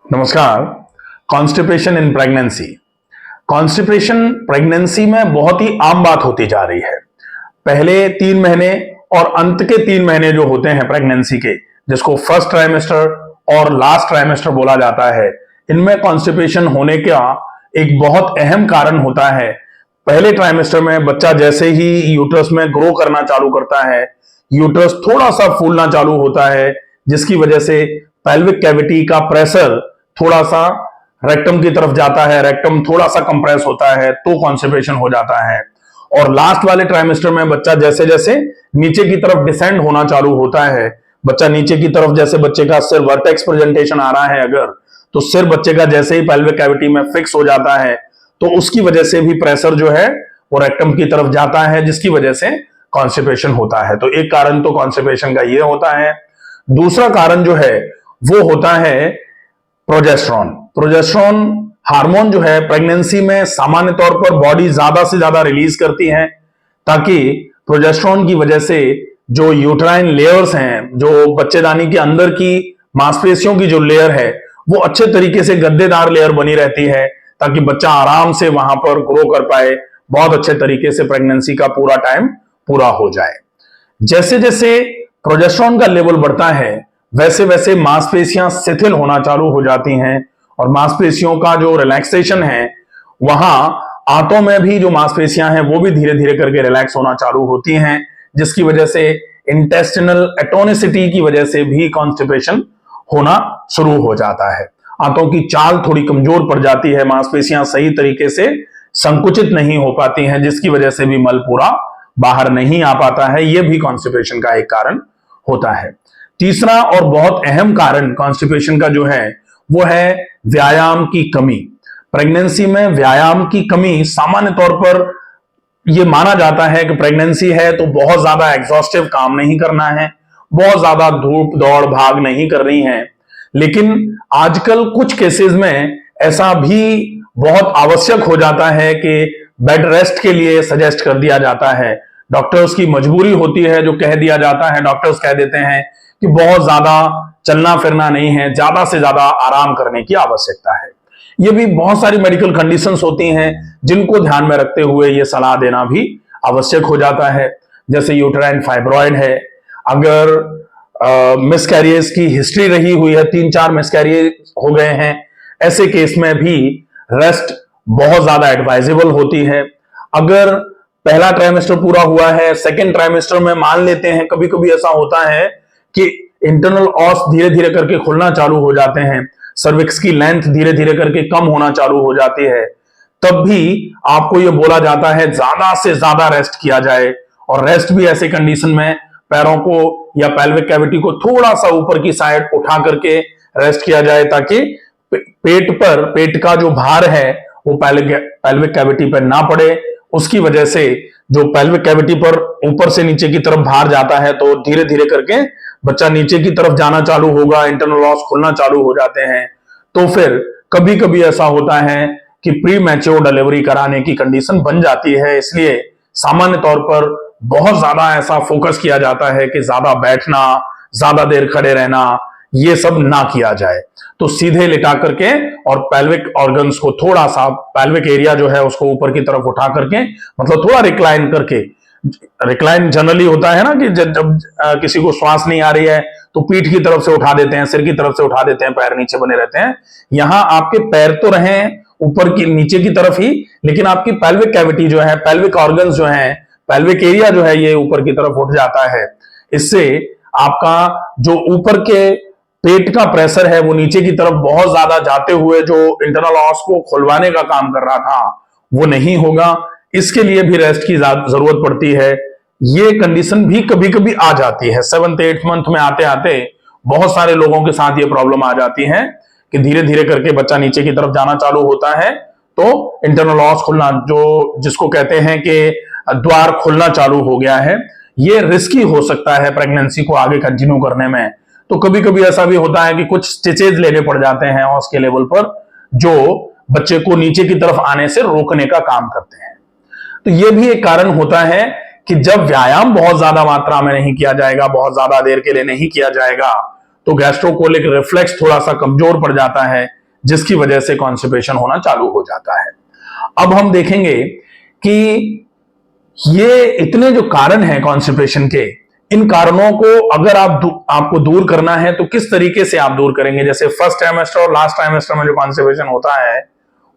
नमस्कार। Constipation in pregnancy. Constipation pregnancy में बहुत ही आम बात होती जा रही है। पहले 3 महीने और अंत के 3 महीने जो होते हैं प्रेगनेंसी के, जिसको फर्स्ट ट्राइमेस्टर और लास्ट ट्राइमेस्टर बोला जाता है, इनमें कॉन्स्टिपेशन होने का एक बहुत अहम कारण होता है। पहले ट्राइमेस्टर में बच्चा जैसे ही यूट्रस में ग्रो करना चालू करता है, यूट्रस थोड़ा सा फूलना चालू होता है, जिसकी वजह से पेल्विक कैविटी का प्रेशर थोड़ा सा रेक्टम की तरफ जाता है, रेक्टम थोड़ा सा कंप्रेस होता है, तो कॉन्स्टिपेशन हो जाता है। और लास्ट वाले ट्राइमेस्टर में बच्चा जैसे जैसे नीचे की तरफ डिसेंड होना चालू होता है, बच्चा नीचे की तरफ, जैसे बच्चे का सिर वर्टेक्स प्रेजेंटेशन आ रहा है अगर, तो सिर बच्चे का जैसे ही पेल्विक कैविटी में फिक्स हो जाता है, तो उसकी वजह से भी प्रेशर जो है वो रेक्टम की तरफ जाता है, जिसकी वजह से कॉन्स्टिपेशन होता है। तो एक कारण तो कॉन्स्टिपेशन का ये होता है। दूसरा कारण जो है वो होता है प्रोजेस्टेरॉन। प्रोजेस्टेरॉन हार्मोन जो है प्रेगनेंसी में सामान्य तौर पर बॉडी ज्यादा से ज्यादा रिलीज करती है, ताकि प्रोजेस्टेरॉन की वजह से जो यूट्राइन लेयर्स हैं, जो बच्चेदानी के अंदर की मांसपेशियों की जो लेयर है, वो अच्छे तरीके से गद्देदार लेयर बनी रहती है, ताकि बच्चा आराम से वहां पर ग्रो कर पाए, बहुत अच्छे तरीके से प्रेगनेंसी का पूरा टाइम पूरा हो जाए। जैसे जैसे प्रोजेस्टेरॉन का लेवल बढ़ता है, वैसे वैसे मांसपेशियां शिथिल होना चालू हो जाती हैं, और मांसपेशियों का जो रिलैक्सेशन है, वहां आंतों में भी जो मांसपेशियां हैं वो भी धीरे धीरे करके रिलैक्स होना चालू होती हैं, जिसकी वजह से इंटेस्टिनल एटोनिसिटी की वजह से भी कॉन्स्टिपेशन होना शुरू हो जाता है। आंतों की चाल थोड़ी कमजोर पड़ जाती है, मांसपेशियां सही तरीके से संकुचित नहीं हो पाती हैं, जिसकी वजह से भी मल पूरा बाहर नहीं आ पाता है। यह भी कॉन्स्टिपेशन का एक कारण होता है। तीसरा और बहुत अहम कारण कॉन्स्टिपेशन का जो है वो है व्यायाम की कमी। प्रेगनेंसी में व्यायाम की कमी, सामान्य तौर पर यह माना जाता है कि प्रेगनेंसी है तो बहुत ज्यादा एग्जॉस्टिव काम नहीं करना है, बहुत ज्यादा धूप दौड़ भाग नहीं कर रही है। लेकिन आजकल कुछ केसेस में ऐसा भी बहुत आवश्यक हो जाता है कि बेड रेस्ट के लिए सजेस्ट कर दिया जाता है। डॉक्टर्स की मजबूरी होती है, जो कह दिया जाता है, डॉक्टर्स कह देते हैं कि बहुत ज्यादा चलना फिरना नहीं है, ज्यादा से ज्यादा आराम करने की आवश्यकता है। ये भी बहुत सारी मेडिकल कंडीशंस होती हैं जिनको ध्यान में रखते हुए ये सलाह देना भी आवश्यक हो जाता है। जैसे यूटेराइन फाइब्रॉइड है, अगर मिसकैरियज की हिस्ट्री रही हुई है, 3-4 मिसकैरियज हो गए हैं, ऐसे केस में भी रेस्ट बहुत ज्यादा एडवाइजेबल होती है। अगर पहला ट्राइमेस्टर पूरा हुआ है, सेकेंड ट्राइमेस्टर में मान लेते हैं कभी कभी ऐसा होता है कि इंटरनल ऑस धीरे धीरे करके खुलना चालू हो जाते हैं, सर्विक्स की लेंथ धीरे धीरे करके कम होना चालू हो जाती है, तब भी आपको यह बोला जाता है ज्यादा से ज्यादा रेस्ट किया जाए। और रेस्ट भी ऐसे कंडीशन में पैरों को या पेल्विक कैविटी को थोड़ा सा ऊपर की साइड उठा करके रेस्ट किया जाए, ताकि पेट का जो भार है वो पेल्विक कैविटी पर ना पड़े। उसकी वजह से जो पेल्विक कैविटी पर ऊपर से नीचे की तरफ भार जाता है, तो धीरे धीरे करके बच्चा नीचे की तरफ जाना चालू होगा, इंटरनल ऑस खुलना चालू हो जाते हैं। तो फिर कभी कभी ऐसा होता है कि प्री मैच्योर डिलीवरी कराने की कंडीशन बन जाती है। इसलिए सामान्य तौर पर बहुत ज्यादा ऐसा फोकस किया जाता है कि ज्यादा बैठना, ज्यादा देर खड़े रहना, ये सब ना किया जाए। तो सीधे लिटा करके और पेल्विक ऑर्गन्स को थोड़ा सा, पेल्विक एरिया जो है उसको ऊपर की तरफ उठा करके, मतलब थोड़ा रिक्लाइन करके, रिक्लाइन जनरली होता है ना कि जब किसी को श्वास नहीं आ रही है तो पीठ की तरफ से उठा देते हैं, सिर की तरफ से उठा देते हैं, पैर नीचे बने रहते हैं। यहां आपके पैर तो रहे ऊपर की नीचे की तरफ ही, लेकिन आपकी पेल्विक कैविटी जो है, पेल्विक ऑर्गन्स जो है, पेल्विक एरिया जो है, ये ऊपर की तरफ उठ जाता है। इससे आपका जो ऊपर के पेट का प्रेशर है वो नीचे की तरफ बहुत ज्यादा जाते हुए जो इंटरनल ऑस को खुलवाने का काम कर रहा था वो नहीं होगा। इसके लिए भी रेस्ट की जरूरत पड़ती है। ये कंडीशन भी कभी कभी आ जाती है 7th-8th मंथ में, आते आते बहुत सारे लोगों के साथ ये प्रॉब्लम आ जाती है कि धीरे धीरे करके बच्चा नीचे की तरफ जाना चालू होता है, तो इंटरनल ऑस खुलना, जो जिसको कहते हैं कि द्वार खुलना चालू हो गया है। ये रिस्की हो सकता है प्रेगनेंसी को आगे कंटिन्यू करने में। तो कभी कभी ऐसा भी होता है कि कुछ स्टिचेज लेने पड़ जाते हैं ऑस के लेवल पर, जो बच्चे को नीचे की तरफ आने से रोकने का काम करते हैं। तो यह भी एक कारण होता है कि जब व्यायाम बहुत ज्यादा मात्रा में नहीं किया जाएगा, बहुत ज्यादा देर के लिए नहीं किया जाएगा, तो गैस्ट्रोकोलिक रिफ्लेक्स थोड़ा सा कमजोर पड़ जाता है, जिसकी वजह से कॉन्स्टिपेशन होना चालू हो जाता है। अब हम देखेंगे कि ये इतने जो कारण हैं कॉन्स्टिपेशन के, इन कारणों को अगर आपको दूर करना है तो किस तरीके से आप दूर करेंगे। जैसे फर्स्ट ट्राइमेस्टर और लास्ट ट्राइमेस्टर में जो कॉन्स्टिपेशन होता है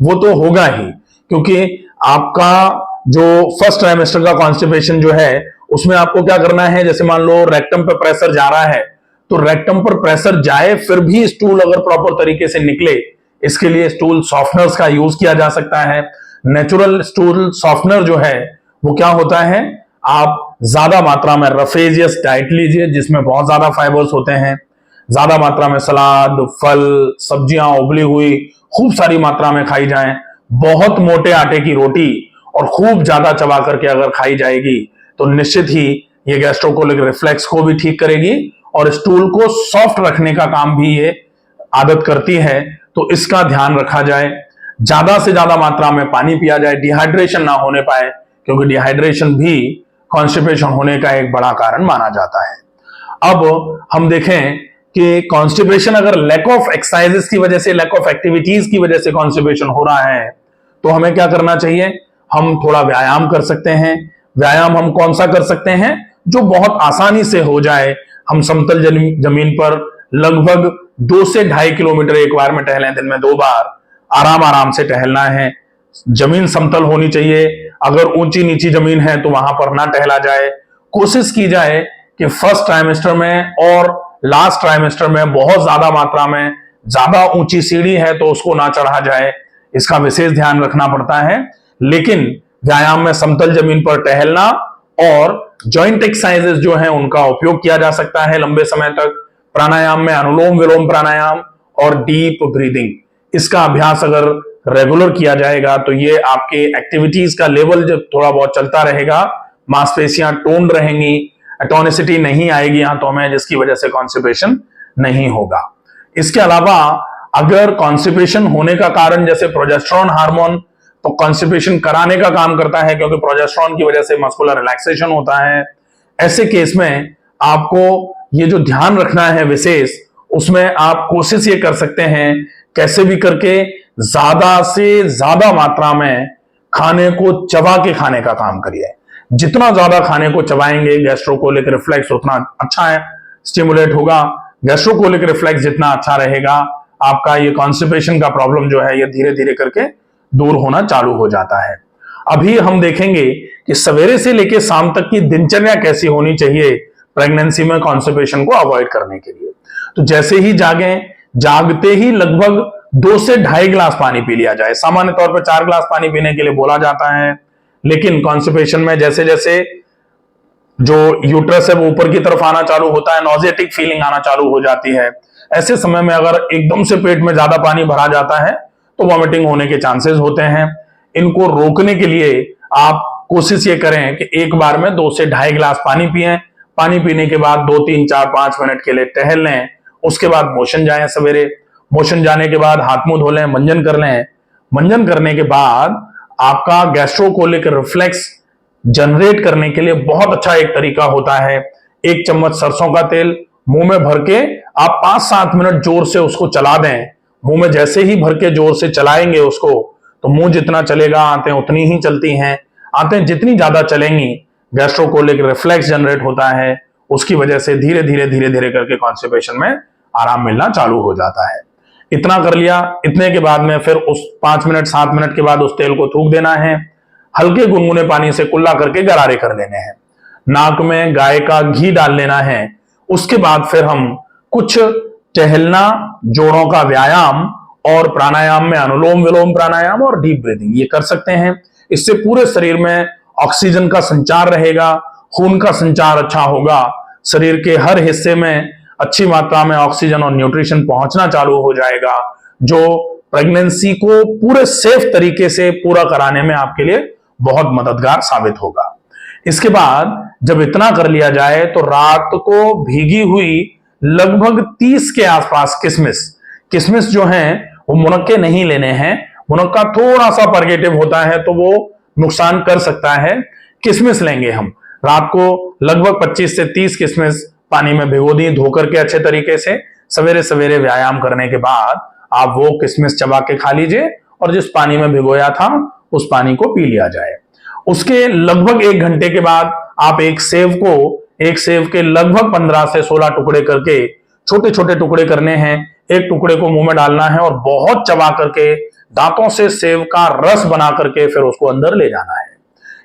वो तो होगा ही, क्योंकि आपका जो फर्स्ट ट्राइमेस्टर का कॉन्स्टिपेशन जो है उसमें आपको क्या करना है, जैसे मान लो रेक्टम पे प्रेशर जा रहा है तो रेक्टम पर प्रेशर जाए फिर भी स्टूल अगर प्रॉपर तरीके से निकले, इसके लिए स्टूल सॉफ्टनर्स का यूज किया जा सकता है। नेचुरल स्टूल सॉफ्टनर जो है वो क्या होता है, आप ज्यादा मात्रा में रफेजियस डाइट लीजिए जिसमें बहुत ज्यादा फाइबर्स होते हैं, ज्यादा मात्रा में सलाद, फल, सब्जियां उबली हुई खूब सारी मात्रा में खाई जाएं। बहुत मोटे आटे की रोटी और खूब ज्यादा चबा करके अगर खाई जाएगी तो निश्चित ही ये गैस्ट्रोकोलिक रिफ्लेक्स को भी ठीक करेगी और स्टूल को सॉफ्ट रखने का काम भी ये आदत करती है, तो इसका ध्यान रखा जाए। ज्यादा से ज्यादा मात्रा में पानी पिया जाए, डिहाइड्रेशन ना होने पाए, क्योंकि डिहाइड्रेशन भी कॉन्स्टिपेशन होने का एक बड़ा कारण माना जाता है। अब हम देखें कि कॉन्स्टिपेशन अगर लैक ऑफ एक्सरसाइजेस की वजह से, लैक ऑफ एक्टिविटीज की वजह से कॉन्स्टिपेशन हो रहा है तो हमें क्या करना चाहिए, हम थोड़ा व्यायाम कर सकते हैं। व्यायाम हम कौन सा कर सकते हैं, जो बहुत आसानी से हो जाए। हम समतल जमीन पर लगभग 2 से 2.5 किलोमीटर एक बार में टहलें, दिन में 2 बार आराम आराम से टहलना है। जमीन समतल होनी चाहिए, अगर ऊंची नीची जमीन है तो वहां पर ना टहला जाए। कोशिश की जाए कि फर्स्ट ट्राइमेस्टर में और लास्ट ट्राइमेस्टर में बहुत ज्यादा मात्रा में ज्यादा ऊंची सीढ़ी है तो उसको ना चढ़ा जाए, इसका विशेष ध्यान रखना पड़ता है। लेकिन व्यायाम में समतल जमीन पर टहलना और जॉइंट एक्सरसाइजेस जो है उनका उपयोग किया जा सकता है लंबे समय तक। प्राणायाम में अनुलोम विलोम प्राणायाम और डीप ब्रीदिंग, इसका अभ्यास अगर रेगुलर किया जाएगा तो ये आपके एक्टिविटीज का लेवल जब थोड़ा बहुत चलता रहेगा, मांसपेशियां टोन्ड रहेंगी, एटोनिसिटी नहीं आएगी हाथों में, जिसकी वजह से कॉन्स्टिपेशन नहीं होगा। इसके अलावा अगर कॉन्स्टिपेशन होने का कारण जैसे प्रोजेस्टेरोन हार्मोन, तो कॉन्स्टिपेशन कराने का काम करता है, क्योंकि प्रोजेस्टेरोन की वजह से मस्कुलर रिलैक्सेशन होता है। ऐसे केस में आपको ये जो ध्यान रखना है विशेष, उसमें आप कोशिश ये कर सकते हैं कैसे भी करके ज्यादा से ज्यादा मात्रा में खाने को चबा के खाने का काम करिए। जितना ज्यादा खाने को चबाएंगे गैस्ट्रोकोलिक रिफ्लेक्स उतना अच्छा है, स्टिमुलेट होगा। गैस्ट्रोकोलिक रिफ्लेक्स जितना अच्छा रहेगा, आपका ये कॉन्स्टिपेशन का प्रॉब्लम जो है ये धीरे धीरे करके दूर होना चालू हो जाता है। अभी हम देखेंगे कि सवेरे से लेकर शाम तक की दिनचर्या कैसी होनी चाहिए प्रेगनेंसी में कॉन्स्टिपेशन को अवॉइड करने के लिए। तो जैसे ही जागें, जागते ही लगभग 2 से 2.5 गिलास पानी पी लिया जाए। सामान्य तौर पर 4 गिलास पानी पीने के लिए बोला जाता है, लेकिन कॉन्स्टिपेशन में जैसे जैसे जो यूट्रस है वो ऊपर की तरफ आना चालू होता है, नॉजेटिक फीलिंग आना चालू हो जाती है। ऐसे समय में अगर एकदम से पेट में ज्यादा पानी भरा जाता है तो वॉमिटिंग होने के चांसेस होते हैं। इनको रोकने के लिए आप कोशिश ये करें कि एक बार में 2 से 2.5 गिलास पानी पिएं। पानी पीने के बाद 2, 3, 4, 5 मिनट के लिए टहल लें। उसके बाद मोशन जाएं सवेरे। मोशन जाने के बाद हाथ मुंह धो लें, मंजन कर लें। मंजन करने के बाद आपका गैस्ट्रोकोलिक रिफ्लेक्स जनरेट करने के लिए बहुत अच्छा एक तरीका होता है, 1 चम्मच सरसों का तेल मुंह में भर के आप 5-7 मिनट जोर से उसको चला दें। मुंह में जैसे ही भर के जोर से चलाएंगे उसको, तो मुंह जितना चलेगा आंतें उतनी ही चलती हैं। आंतें जितनी ज्यादा चलेंगी गैस्ट्रोकोलिक रिफ्लेक्स जनरेट होता है, उसकी वजह से धीरे धीरे करके कॉन्स्टिपेशन में आराम मिलना चालू हो जाता है। इतना कर लिया, इतने के बाद में फिर उस 5 मिनट 7 मिनट के बाद उस तेल को थूक देना है। हल्के गुनगुने पानी से कुल्ला करके गरारे कर लेने हैं। नाक में गाय का घी डाल लेना है। उसके बाद फिर हम कुछ टहलना, जोड़ों का व्यायाम और प्राणायाम में अनुलोम विलोम प्राणायाम और डीप ब्रीदिंग ये कर सकते हैं। इससे पूरे शरीर में ऑक्सीजन का संचार रहेगा, खून का संचार अच्छा होगा, शरीर के हर हिस्से में अच्छी मात्रा में ऑक्सीजन और न्यूट्रिशन पहुंचना चालू हो जाएगा, जो प्रेगनेंसी को पूरे सेफ तरीके से पूरा कराने में आपके लिए बहुत मददगार साबित होगा। इसके बाद जब इतना कर लिया जाए तो रात को भीगी हुई लगभग 30 के आसपास किशमिश जो है वो मुनक्के नहीं लेने हैं। मुनक्का थोड़ा सा पर्गेटिव होता है तो वो नुकसान कर सकता है। किशमिश लेंगे हम रात को लगभग 25 से 30 किशमिश पानी में भिगो दी, धोकर के अच्छे तरीके से सवेरे सवेरे व्यायाम करने के बाद आप वो किशमिश चबा के खा लीजिए और जिस पानी में भिगोया था उस पानी को पी लिया जाए। उसके लगभग 1 घंटे के बाद आप एक सेव के लगभग 15 से 16 टुकड़े करके, छोटे छोटे टुकड़े करने हैं, एक टुकड़े को मुंह में डालना है और बहुत चबा करके दांतों से सेव का रस बना करके फिर उसको अंदर ले जाना है।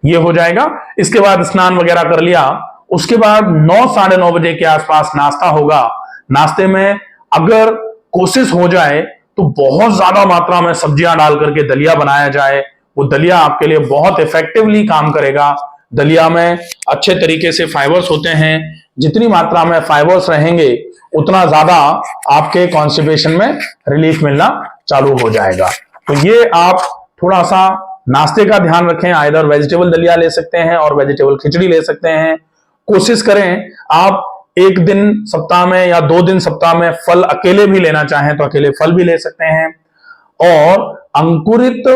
ये हो जाएगा। इसके बाद स्नान वगैरह कर लिया, उसके बाद 9 साढ़े 9 बजे के आसपास नाश्ता होगा। नाश्ते में अगर कोशिश हो जाए तो बहुत ज्यादा मात्रा में सब्जियां डाल करके दलिया बनाया जाए। वो दलिया आपके लिए बहुत इफेक्टिवली काम करेगा। दलिया में अच्छे तरीके से फाइबर्स होते हैं, जितनी मात्रा में फाइबर्स रहेंगे उतना ज्यादा आपके कॉन्स्टिपेशन में रिलीफ मिलना चालू हो जाएगा। तो ये आप थोड़ा सा नाश्ते का ध्यान रखें। आइदर वेजिटेबल दलिया ले सकते हैं और वेजिटेबल खिचड़ी ले सकते हैं। कोशिश करें आप एक दिन सप्ताह में या 2 दिन सप्ताह में फल अकेले भी लेना चाहें तो अकेले फल भी ले सकते हैं। और अंकुरित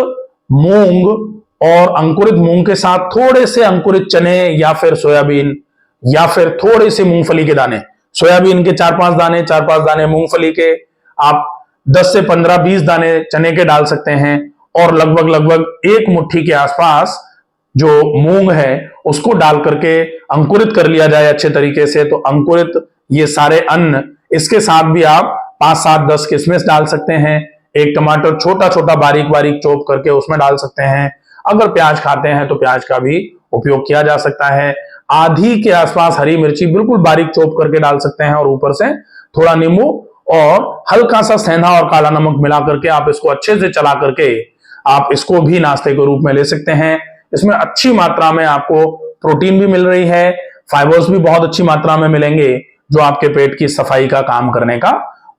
मूंग के साथ थोड़े से अंकुरित चने या फिर सोयाबीन या फिर थोड़े से मूंगफली के दाने, सोयाबीन के 4-5 दाने, 4-5 दाने मूंगफली के, आप 10 से 15-20 दाने चने के डाल सकते हैं और लगभग 1 मुट्ठी के आसपास जो मूंग है उसको डाल करके अंकुरित कर लिया जाए अच्छे तरीके से। तो अंकुरित ये सारे अन्न, इसके साथ भी आप 5, 7, 10 किशमिश डाल सकते हैं। एक टमाटर छोटा छोटा बारीक बारीक चॉप करके उसमें डाल सकते हैं। अगर प्याज खाते हैं तो प्याज का भी उपयोग किया जा सकता है। आधी के आसपास हरी मिर्ची बिल्कुल बारीक चॉप करके डाल सकते हैं और ऊपर से थोड़ा नींबू और हल्का सा सेंधा और काला नमक मिला करके आप इसको अच्छे से चला करके आप इसको भी नाश्ते के रूप में ले सकते हैं। इसमें अच्छी मात्रा में आपको प्रोटीन भी मिल रही है, फाइबर्स भी बहुत अच्छी मात्रा में मिलेंगे, जो आपके पेट की सफाई का काम करने का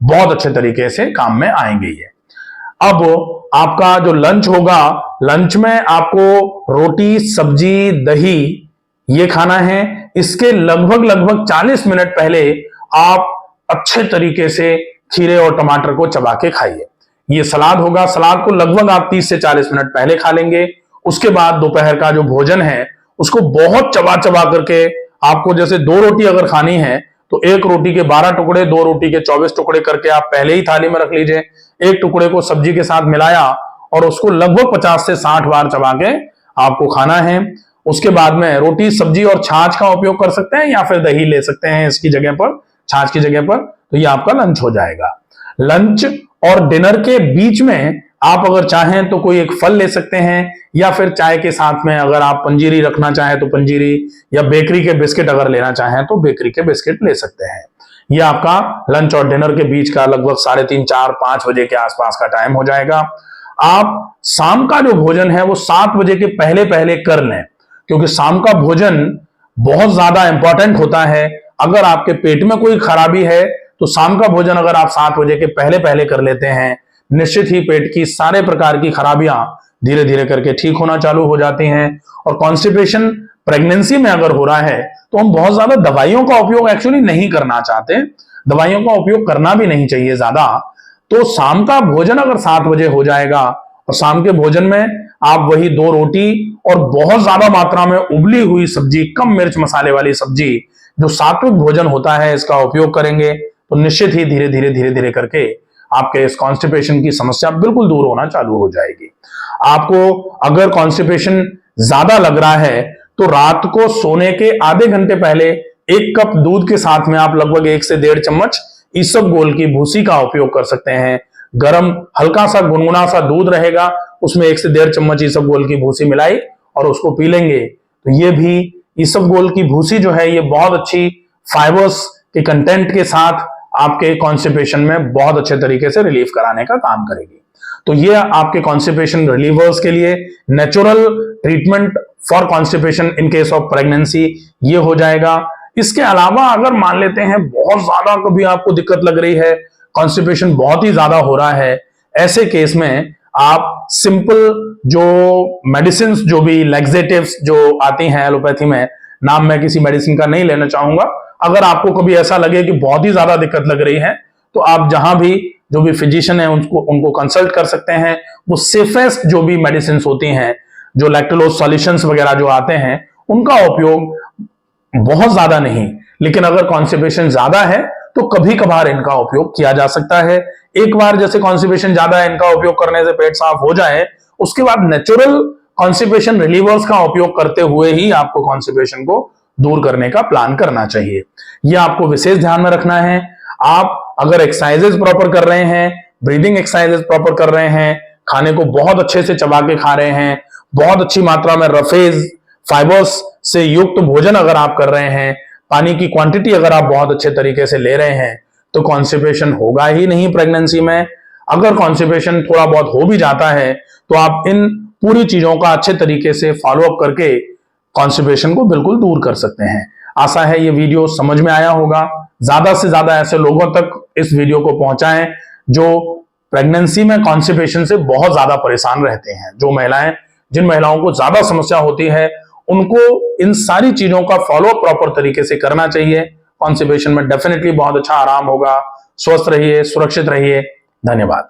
बहुत अच्छे तरीके से काम में आएंगे। ये अब आपका जो लंच होगा, लंच में आपको रोटी, सब्जी, दही ये खाना है। इसके लगभग 40 मिनट पहले आप अच्छे तरीके से खीरे और टमाटर को चबा के खाइए। ये सलाद होगा, सलाद को लगभग आप 30 से 40 मिनट पहले खा लेंगे। उसके बाद दोपहर का जो भोजन है उसको बहुत चबा चबा करके, आपको जैसे 2 रोटी अगर खानी है तो 1 रोटी के 12 टुकड़े, 2 रोटी के 24 टुकड़े करके आप पहले ही थाली में रख लीजिए। एक टुकड़े को सब्जी के साथ मिलाया और उसको लगभग 50 से 60 बार चबा के आपको खाना है। उसके बाद में रोटी, सब्जी और छाछ का उपयोग कर सकते हैं या फिर दही ले सकते हैं इसकी जगह पर, छाछ की जगह पर। तो ये आपका लंच हो जाएगा। लंच और डिनर के बीच में आप अगर चाहें तो कोई एक फल ले सकते हैं या फिर चाय के साथ में अगर आप पंजीरी रखना चाहें तो पंजीरी, या बेकरी के बिस्किट अगर लेना चाहें तो बेकरी के बिस्किट ले सकते हैं। यह आपका लंच और डिनर के बीच का लगभग 3:30, 4, 5 बजे के आसपास का टाइम हो जाएगा। आप शाम का जो भोजन है वो 7 बजे के पहले पहले कर लें, क्योंकि शाम का भोजन बहुत ज्यादा इंपॉर्टेंट होता है। अगर आपके पेट में कोई खराबी है तो शाम का भोजन अगर आप 7 बजे के पहले पहले कर लेते हैं, निश्चित ही पेट की सारे प्रकार की खराबियां धीरे धीरे करके ठीक होना चालू हो जाती हैं। और कॉन्स्टिपेशन प्रेगनेंसी में अगर हो रहा है तो हम बहुत ज्यादा दवाइयों का उपयोग एक्चुअली नहीं करना चाहते, दवाइयों का उपयोग करना भी नहीं चाहिए ज्यादा। तो शाम का भोजन अगर 7 बजे हो जाएगा और शाम के भोजन में आप वही 2 रोटी और बहुत ज्यादा मात्रा में उबली हुई सब्जी, कम मिर्च मसाले वाली सब्जी, जो सात्विक भोजन होता है, इसका उपयोग करेंगे तो निश्चित ही धीरे धीरे करके आपके इस कॉन्स्टिपेशन की समस्या बिल्कुल दूर होना चालू हो जाएगी। आपको अगर कॉन्स्टिपेशन ज्यादा लग रहा है तो रात को सोने के आधे घंटे पहले 1 कप दूध के साथ में आप लगभग 1 से 1.5 चम्मच इसबगोल की भूसी का उपयोग कर सकते हैं। गरम हल्का सा गुनगुना सा दूध रहेगा, उसमें 1 से 1.5 चम्मच इसबगोल की भूसी मिलाई और उसको पी लेंगे। तो ये भी इसबगोल की भूसी जो है ये बहुत अच्छी फाइबर्स के कंटेंट के साथ आपके कॉन्स्टिपेशन में बहुत अच्छे तरीके से रिलीफ कराने का काम करेगी। तो ये आपके कॉन्स्टिपेशन रिलीवर्स के लिए natural treatment for constipation in case of pregnancy ये हो जाएगा। इसके अलावा अगर मान लेते हैं बहुत ज्यादा कभी आपको दिक्कत लग रही है, कॉन्स्टिपेशन बहुत ही ज्यादा हो रहा है, ऐसे केस में आप सिंपल जो मेडिसिन, जो भी लैक्सेटिव्स जो आती हैं एलोपैथी में, नाम मैं किसी मेडिसिन का नहीं लेना चाहूंगा, अगर आपको कभी ऐसा लगे कि बहुत ही ज्यादा दिक्कत लग रही है तो आप जहां भी जो भी फिजिशियन है उनको कंसल्ट कर सकते हैं। वो सेफेस्ट जो भी मेडिसिन होती हैं, जो लैक्टोलोज सॉल्यूशंस वगैरह जो आते हैं, उनका उपयोग बहुत ज्यादा नहीं, लेकिन अगर कॉन्स्टिपेशन ज्यादा है तो कभी कभार इनका उपयोग किया जा सकता है। एक बार जैसे कॉन्स्टिपेशन ज्यादा है, इनका उपयोग करने से पेट साफ हो जाए, उसके बाद नेचुरल कॉन्स्टिपेशन रिलीवर्स का उपयोग करते हुए ही आपको कॉन्स्टिपेशन को दूर करने का प्लान करना चाहिए। यह आपको विशेष ध्यान में रखना है। आप अगर एक्सरसाइजेस प्रॉपर कर रहे हैं, ब्रीदिंग एक्सरसाइजेस प्रॉपर कर रहे हैं, खाने को बहुत अच्छे से चबा के खा रहे हैं, बहुत अच्छी मात्रा में रफेज फाइबर्स से युक्त भोजन अगर आप कर रहे हैं, पानी की क्वांटिटी अगर आप बहुत अच्छे तरीके से ले रहे हैं, तो कॉन्स्टिपेशन होगा ही नहीं प्रेगनेंसी में। अगर कॉन्स्टिपेशन थोड़ा बहुत हो भी जाता है तो आप इन पूरी चीजों का अच्छे तरीके से फॉलो अप करके कॉन्स्टिपेशन को बिल्कुल दूर कर सकते हैं। आशा है ये वीडियो समझ में आया होगा। ज्यादा से ज्यादा ऐसे लोगों तक इस वीडियो को पहुंचाएं जो प्रेगनेंसी में कॉन्स्टिपेशन से बहुत ज्यादा परेशान रहते हैं। जो महिलाएं, जिन महिलाओं को ज्यादा समस्या होती है, उनको इन सारी चीजों का फॉलो प्रॉपर तरीके से करना चाहिए। कॉन्स्टिपेशन में डेफिनेटली बहुत अच्छा आराम होगा। स्वस्थ रहिए, सुरक्षित रहिए। धन्यवाद।